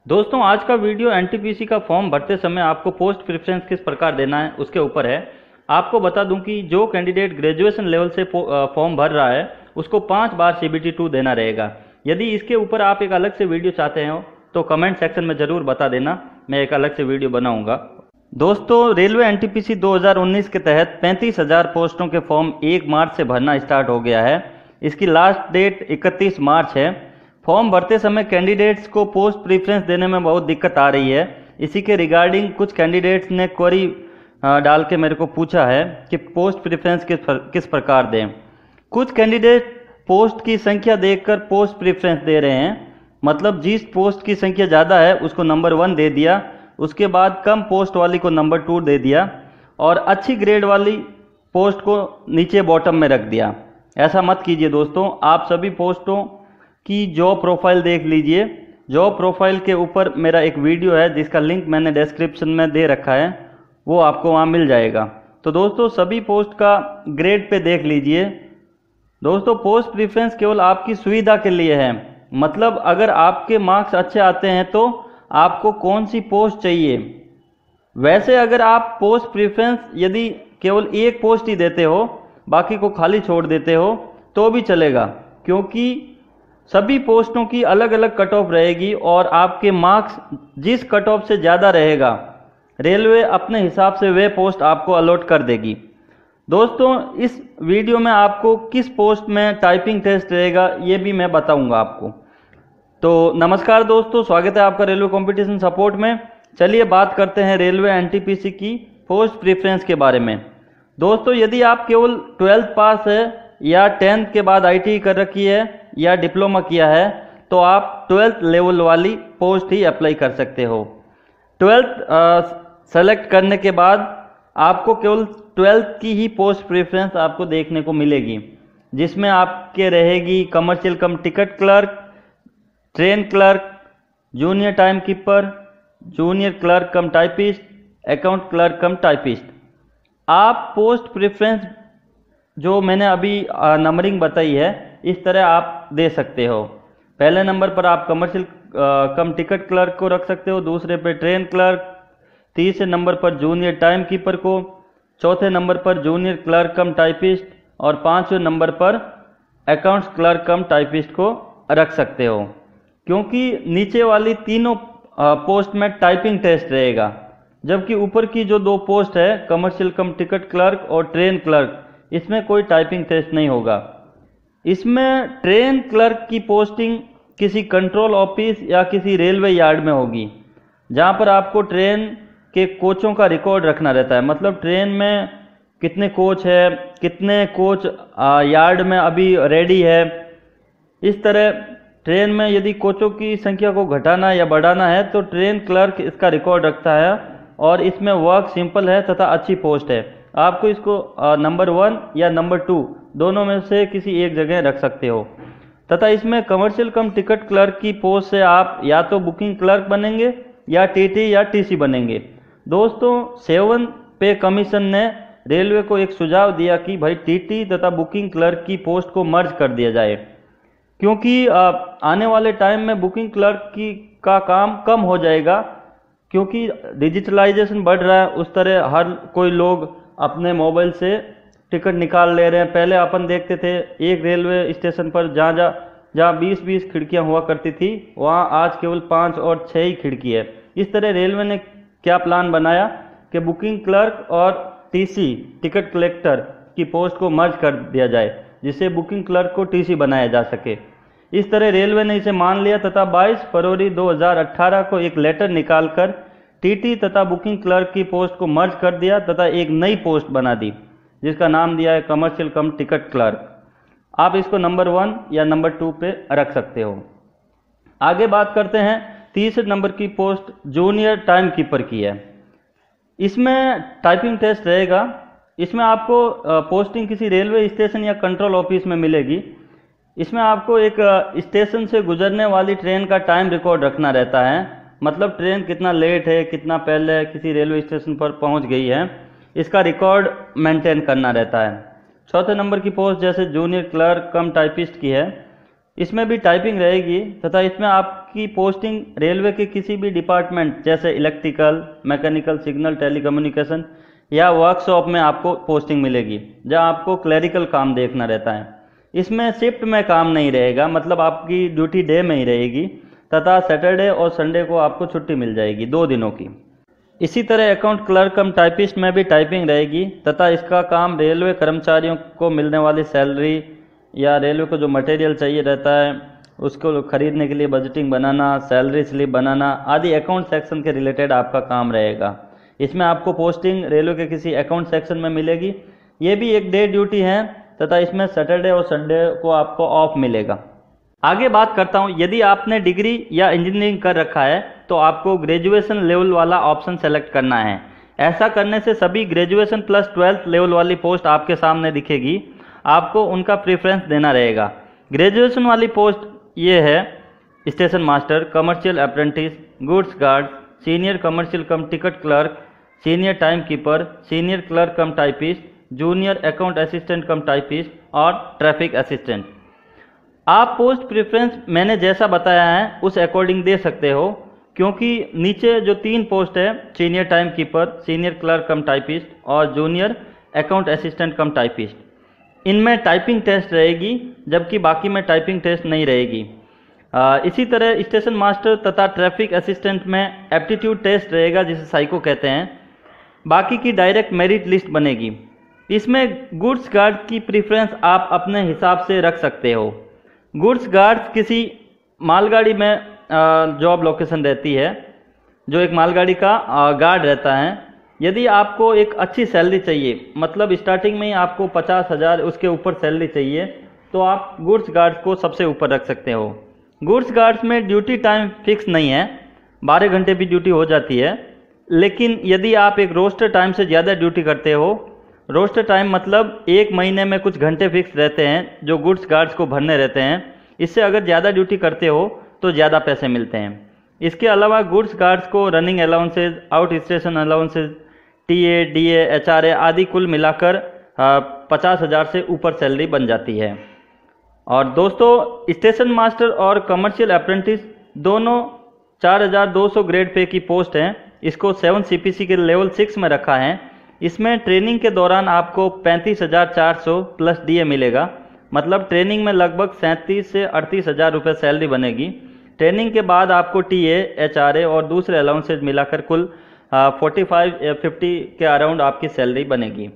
दोस्तों आज का वीडियो एनटीपीसी का फॉर्म भरते समय आपको पोस्ट प्रेफरेंस किस प्रकार देना है उसके ऊपर है। आपको बता दूं कि जो कैंडिडेट ग्रेजुएशन लेवल से फॉर्म भर रहा है उसको 5 बार सीबीटी 2 देना रहेगा। यदि इसके ऊपर आप एक अलग से वीडियो चाहते हो तो कमेंट सेक्शन में ज़रूर बता देना, मैं एक अलग से वीडियो बनाऊंगा। दोस्तों रेलवे एनटीपीसी 2019 के तहत 35,000 पोस्टों के फॉर्म 1 मार्च से भरना स्टार्ट हो गया है। इसकी लास्ट डेट 31 मार्च है। फॉर्म भरते समय कैंडिडेट्स को पोस्ट प्रेफरेंस देने में बहुत दिक्कत आ रही है। इसी के रिगार्डिंग कुछ कैंडिडेट्स ने क्वेरी डाल के मेरे को पूछा है कि पोस्ट प्रेफरेंस किस प्रकार दें। कुछ कैंडिडेट पोस्ट की संख्या देखकर पोस्ट प्रेफरेंस दे रहे हैं, मतलब जिस पोस्ट की संख्या ज़्यादा है उसको नंबर 1 दे दिया, उसके बाद कम पोस्ट वाली को नंबर 2 दे दिया और अच्छी ग्रेड वाली पोस्ट को नीचे बॉटम में रख दिया। ऐसा मत कीजिए दोस्तों। आप सभी पोस्टों की जॉब प्रोफाइल देख लीजिए। जॉब प्रोफाइल के ऊपर मेरा एक वीडियो है जिसका लिंक मैंने डिस्क्रिप्शन में दे रखा है, वो आपको वहाँ मिल जाएगा। तो दोस्तों सभी पोस्ट का ग्रेड पे देख लीजिए। दोस्तों पोस्ट प्रेफरेंस केवल आपकी सुविधा के लिए है, मतलब अगर आपके मार्क्स अच्छे आते हैं तो आपको कौन सी पोस्ट चाहिए। वैसे अगर आप पोस्ट प्रेफरेंस यदि केवल एक पोस्ट ही देते हो, बाकी को खाली छोड़ देते हो तो भी चलेगा, क्योंकि सभी पोस्टों की अलग अलग कट ऑफ रहेगी और आपके मार्क्स जिस कट ऑफ से ज़्यादा रहेगा रेलवे अपने हिसाब से वे पोस्ट आपको अलॉट कर देगी। दोस्तों इस वीडियो में आपको किस पोस्ट में टाइपिंग टेस्ट रहेगा ये भी मैं बताऊंगा आपको। तो नमस्कार दोस्तों, स्वागत है आपका रेलवे कंपटीशन सपोर्ट में। चलिए बात करते हैं रेलवे एनटीपीसी की पोस्ट प्रेफरेंस के बारे में। दोस्तों यदि आप केवल 12th पास है या 10th के बाद आईटीआई कर रखी है या डिप्लोमा किया है तो आप 12th लेवल वाली पोस्ट ही अप्लाई कर सकते हो। 12th सेलेक्ट करने के बाद आपको केवल 12th की ही पोस्ट प्रेफरेंस आपको देखने को मिलेगी, जिसमें आपके रहेगी कमर्शियल कम ticket clerk, train clerk, junior time keeper, junior clerk cum typist, account clerk cum typist. आप पोस्ट प्रेफरेंस जो मैंने अभी नंबरिंग बताई है इस तरह आप दे सकते हो। पहले नंबर पर आप कमर्शियल कम टिकट क्लर्क को रख सकते हो, दूसरे पे ट्रेन क्लर्क, तीसरे नंबर पर जूनियर टाइम कीपर को, चौथे नंबर पर जूनियर क्लर्क कम टाइपिस्ट और पाँचवें नंबर पर अकाउंट्स क्लर्क कम टाइपिस्ट को रख सकते हो। क्योंकि नीचे वाली तीनों पोस्ट में टाइपिंग टेस्ट रहेगा, जबकि ऊपर की जो 2 पोस्ट है कमर्शियल कम टिकट क्लर्क और ट्रेन क्लर्क, इसमें कोई टाइपिंग टेस्ट नहीं होगा। इसमें ट्रेन क्लर्क की पोस्टिंग किसी कंट्रोल ऑफिस या किसी रेलवे यार्ड में होगी, जहां पर आपको ट्रेन के कोचों का रिकॉर्ड रखना रहता है, मतलब ट्रेन में कितने कोच है, कितने कोच यार्ड में अभी रेडी है। इस तरह ट्रेन में यदि कोचों की संख्या को घटाना या बढ़ाना है तो ट्रेन क्लर्क इसका रिकॉर्ड रखता है और इसमें वर्क सिंपल है तथा अच्छी पोस्ट है। आपको इसको नंबर 1 या नंबर 2 दोनों में से किसी एक जगह रख सकते हो। तथा इसमें कमर्शियल कम टिकट क्लर्क की पोस्ट से आप या तो बुकिंग क्लर्क बनेंगे या टीटी या टीसी बनेंगे। दोस्तों 7 पे कमीशन ने रेलवे को एक सुझाव दिया कि भाई टीटी तथा बुकिंग क्लर्क की पोस्ट को मर्ज कर दिया जाए, क्योंकि आने वाले टाइम में बुकिंग क्लर्क का काम कम हो जाएगा, क्योंकि डिजिटलाइजेशन बढ़ रहा है। उस तरह हर कोई लोग अपने मोबाइल से टिकट निकाल ले रहे हैं। पहले अपन देखते थे एक रेलवे स्टेशन पर जहाँ 20-20 खिड़कियाँ हुआ करती थी, वहाँ आज केवल 5 और 6 ही खिड़की है। इस तरह रेलवे ने क्या प्लान बनाया कि बुकिंग क्लर्क और टीसी टिकट कलेक्टर की पोस्ट को मर्ज कर दिया जाए, जिससे बुकिंग क्लर्क को टीसी बनाया जा सके। इस तरह रेलवे ने इसे मान लिया तथा 22 फरवरी 2018 को एक लेटर निकालकर टीटी तथा बुकिंग क्लर्क की पोस्ट को मर्ज कर दिया तथा एक नई पोस्ट बना दी, जिसका नाम दिया है कमर्शियल कम टिकट क्लर्क। आप इसको नंबर 1 या नंबर 2 पे रख सकते हो। आगे बात करते हैं तीसरे नंबर की पोस्ट जूनियर टाइम कीपर की है। इसमें टाइपिंग टेस्ट रहेगा। इसमें आपको पोस्टिंग किसी रेलवे स्टेशन या कंट्रोल ऑफिस में मिलेगी। इसमें आपको एक स्टेशन से गुजरने वाली ट्रेन का टाइम रिकॉर्ड रखना रहता है, मतलब ट्रेन कितना लेट है, कितना पहले किसी रेलवे स्टेशन पर पहुंच गई है, इसका रिकॉर्ड मेंटेन करना रहता है। चौथे नंबर की पोस्ट जैसे जूनियर क्लर्क कम टाइपिस्ट की है, इसमें भी टाइपिंग रहेगी तथा इसमें आपकी पोस्टिंग रेलवे के किसी भी डिपार्टमेंट जैसे इलेक्ट्रिकल, मैकेनिकल, सिग्नल, टेलीकम्युनिकेशन या वर्कशॉप में आपको पोस्टिंग मिलेगी, जहां आपको क्लरिकल काम देखना रहता है। इसमें शिफ्ट में काम नहीं रहेगा, मतलब आपकी ड्यूटी डे में ही रहेगी तथा सैटरडे और संडे को आपको छुट्टी मिल जाएगी 2 दिनों की। इसी तरह अकाउंट क्लर्क कम टाइपिस्ट में भी टाइपिंग रहेगी तथा इसका काम रेलवे कर्मचारियों को मिलने वाली सैलरी या रेलवे को जो मटेरियल चाहिए रहता है उसको खरीदने के लिए बजटिंग बनाना, सैलरी स्लिप बनाना आदि अकाउंट सेक्शन के रिलेटेड आपका काम रहेगा। इसमें आपको पोस्टिंग रेलवे के किसी अकाउंट सेक्शन में मिलेगी। ये भी एक डे ड्यूटी है तथा इसमें सैटरडे और संडे को आपको ऑफ मिलेगा। आगे बात करता हूँ, यदि आपने डिग्री या इंजीनियरिंग कर रखा है तो आपको ग्रेजुएशन लेवल वाला ऑप्शन सेलेक्ट करना है। ऐसा करने से सभी ग्रेजुएशन प्लस 12th लेवल वाली पोस्ट आपके सामने दिखेगी, आपको उनका प्रेफरेंस देना रहेगा। ग्रेजुएशन वाली पोस्ट ये है station master, commercial apprentice, goods guard, senior commercial कम ticket clerk, senior timekeeper, senior clerk cum typist, junior account assistant cum typist और ट्रैफिक असिस्टेंट। आप पोस्ट प्रेफरेंस मैंने जैसा बताया है उस अकॉर्डिंग दे सकते हो, क्योंकि नीचे जो 3 पोस्ट है senior timekeeper, senior clerk cum typist और junior account assistant cum typist, इनमें टाइपिंग टेस्ट रहेगी जबकि बाकी में टाइपिंग टेस्ट नहीं रहेगी। इसी तरह स्टेशन मास्टर तथा ट्रैफिक असिस्टेंट में एप्टीट्यूड टेस्ट रहेगा जिसे साइको कहते हैं। बाकी की डायरेक्ट मेरिट लिस्ट बनेगी। इसमें गुड्स गार्ड की प्रेफरेंस आप अपने हिसाब से रख सकते हो। गुड्स गार्ड किसी मालगाड़ी में जॉब लोकेशन रहती है, जो एक मालगाड़ी का गार्ड रहता है। यदि आपको एक अच्छी सैलरी चाहिए, मतलब स्टार्टिंग में ही आपको 50,000 उसके ऊपर सैलरी चाहिए, तो आप गुड्स गार्ड्स को सबसे ऊपर रख सकते हो। गुड्स गार्ड्स में ड्यूटी टाइम फिक्स नहीं है, 12 घंटे भी ड्यूटी हो जाती है, लेकिन यदि आप एक रोस्टर टाइम से ज़्यादा ड्यूटी करते हो, रोस्टर टाइम मतलब 1 महीने में कुछ घंटे फिक्स रहते हैं जो गुड्स गार्ड्स को भरने रहते हैं, इससे अगर ज़्यादा ड्यूटी करते हो तो ज़्यादा पैसे मिलते हैं। इसके अलावा गुड्स गार्ड्स को running allowances, out station allowances, TA, DA, HRA आदि कुल मिलाकर 50,000 से ऊपर सैलरी बन जाती है। और दोस्तों, स्टेशन मास्टर और कमर्शियल अप्रेंटिस दोनों 4,200 ग्रेड पे की पोस्ट हैं। इसको 7 CPC के लेवल 6 में रखा है। इसमें ट्रेनिंग के दौरान आपको 35,400 प्लस डीए मिलेगा, मतलब ट्रेनिंग में लगभग 37 से 38,000 रुपये सैलरी बनेगी। ट्रेनिंग के बाद आपको टीए, एचआरए और दूसरे अलाउंसेज मिलाकर कुल 45 या 50 के अराउंड आपकी सैलरी बनेगी।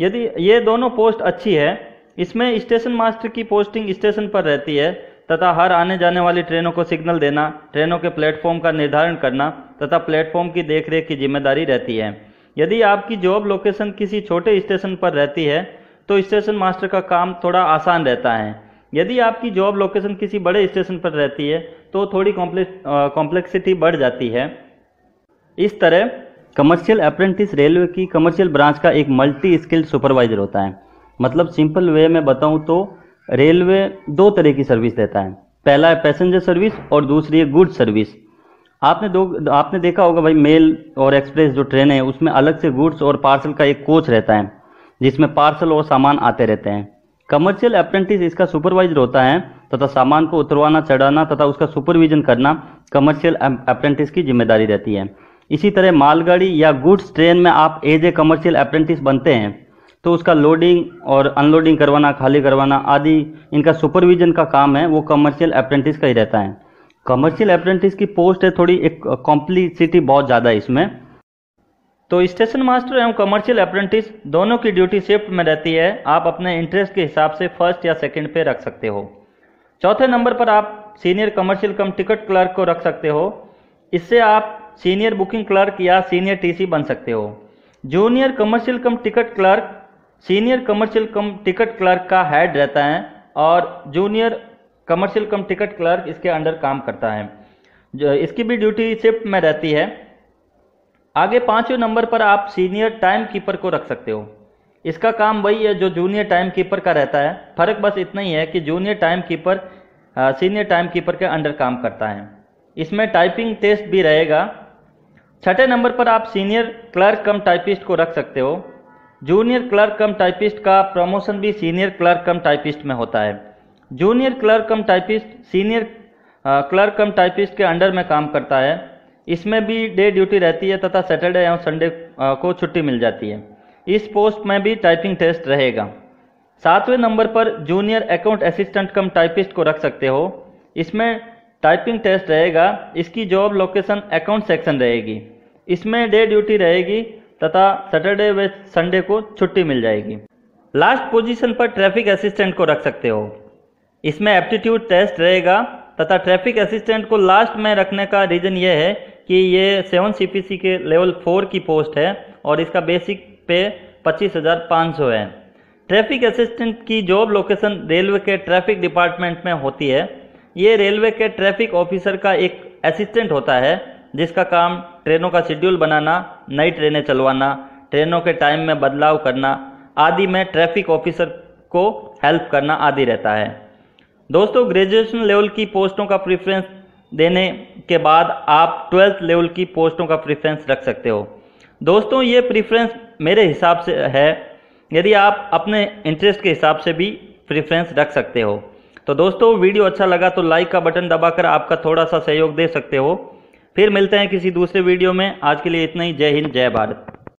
यदि ये दोनों पोस्ट अच्छी है, इसमें स्टेशन मास्टर की पोस्टिंग स्टेशन पर रहती है तथा हर आने जाने वाली ट्रेनों को सिग्नल देना, ट्रेनों के प्लेटफॉर्म का निर्धारण करना तथा प्लेटफॉर्म की देखरेख की जिम्मेदारी रहती है। यदि आपकी जॉब लोकेशन किसी छोटे स्टेशन पर रहती है तो स्टेशन मास्टर का काम थोड़ा आसान रहता है। यदि आपकी जॉब लोकेशन किसी बड़े स्टेशन पर रहती है तो थोड़ी कॉम्प्लेक्सिटी बढ़ जाती है। इस तरह कमर्शियल अप्रेंटिस रेलवे की कमर्शियल ब्रांच का एक मल्टी स्किल्ड सुपरवाइजर होता है। मतलब सिंपल वे में बताऊं तो रेलवे 2 तरह की सर्विस देता है। पहला है पैसेंजर सर्विस और दूसरी है गुड्स सर्विस। आपने देखा होगा भाई, मेल और एक्सप्रेस जो ट्रेन है उसमें अलग से गुड्स और पार्सल का एक कोच रहता है जिसमें पार्सल और सामान आते रहते हैं। कमर्शियल अप्रेंटिस इसका सुपरवाइजर होता है तथा सामान को उतरवाना, चढ़ाना तथा उसका सुपरविजन करना कमर्शियल अप्रेंटिस की जिम्मेदारी रहती है। इसी तरह मालगाड़ी या गुड्स ट्रेन में आप एज ए कमर्शियल अप्रेंटिस बनते हैं तो उसका लोडिंग और अनलोडिंग करवाना, खाली करवाना आदि इनका सुपरविजन का काम है, वो कमर्शियल अप्रेंटिस का ही रहता है। कमर्शियल अप्रेंटिस की पोस्ट है थोड़ी, एक कॉम्प्लिसिटी बहुत ज़्यादा है इसमें। तो स्टेशन मास्टर एवं कमर्शियल अप्रेंटिस दोनों की ड्यूटी शिफ्ट में रहती है। आप अपने इंटरेस्ट के हिसाब से फर्स्ट या सेकंड पे रख सकते हो। चौथे नंबर पर आप सीनियर कमर्शियल कम टिकट क्लर्क को रख सकते हो। इससे आप सीनियर बुकिंग क्लर्क या सीनियर टीसी बन सकते हो। जूनियर कमर्शियल कम टिकट क्लर्क सीनियर कमर्शियल कम टिकट क्लर्क का हेड रहता है और जूनियर कमर्शियल कम टिकट क्लर्क इसके अंडर काम करता है। इसकी भी ड्यूटी शिफ्ट में रहती है। आगे 5वें नंबर पर आप सीनियर टाइम कीपर को रख सकते हो। इसका काम वही है जो जूनियर टाइम कीपर का रहता है, फर्क बस इतना ही है कि junior time keeper senior time keeper के अंडर काम करता है। इसमें टाइपिंग टेस्ट भी रहेगा। 6ठे नंबर पर आप सीनियर क्लर्क कम टाइपिस्ट को रख सकते हो। जूनियर क्लर्क कम टाइपिस्ट का प्रमोशन भी सीनियर क्लर्क कम टाइपिस्ट में होता है। Junior clerk cum typist senior clerk cum typist के अंडर में काम करता है। इसमें भी डे ड्यूटी रहती है तथा सैटरडे एवं संडे को छुट्टी मिल जाती है। इस पोस्ट में भी टाइपिंग टेस्ट रहेगा। 7वें नंबर पर junior account assistant cum typist को रख सकते हो। इसमें टाइपिंग टेस्ट रहेगा। इसकी जॉब लोकेशन अकाउंट सेक्शन रहेगी। इसमें डे ड्यूटी रहेगी तथा सैटरडे व संडे को छुट्टी मिल जाएगी। लास्ट पोजीशन पर ट्रैफिक असिस्टेंट को रख सकते हो। इसमें एप्टीट्यूड टेस्ट रहेगा तथा ट्रैफिक असिस्टेंट को लास्ट में रखने का रीज़न ये है कि ये 7 CPC के लेवल 4 की पोस्ट है और इसका बेसिक पे 25,500 है। ट्रैफिक असिस्टेंट की जॉब लोकेशन रेलवे के ट्रैफिक डिपार्टमेंट में होती है। ये रेलवे के ट्रैफिक ऑफिसर का एक असिस्टेंट होता है जिसका काम ट्रेनों का शेड्यूल बनाना, नई ट्रेनें चलवाना, ट्रेनों के टाइम में बदलाव करना आदि में ट्रैफिक ऑफिसर को हेल्प करना आदि रहता है। दोस्तों, ग्रेजुएशन लेवल की पोस्टों का प्रेफरेंस देने के बाद आप 12th लेवल की पोस्टों का प्रेफरेंस रख सकते हो। दोस्तों, ये प्रेफरेंस मेरे हिसाब से है, यदि आप अपने इंटरेस्ट के हिसाब से भी प्रेफरेंस रख सकते हो। तो दोस्तों, वीडियो अच्छा लगा तो लाइक का बटन दबाकर आपका थोड़ा सा सहयोग दे सकते हो। फिर मिलते हैं किसी दूसरे वीडियो में। आज के लिए इतना ही। जय हिंद, जय भारत।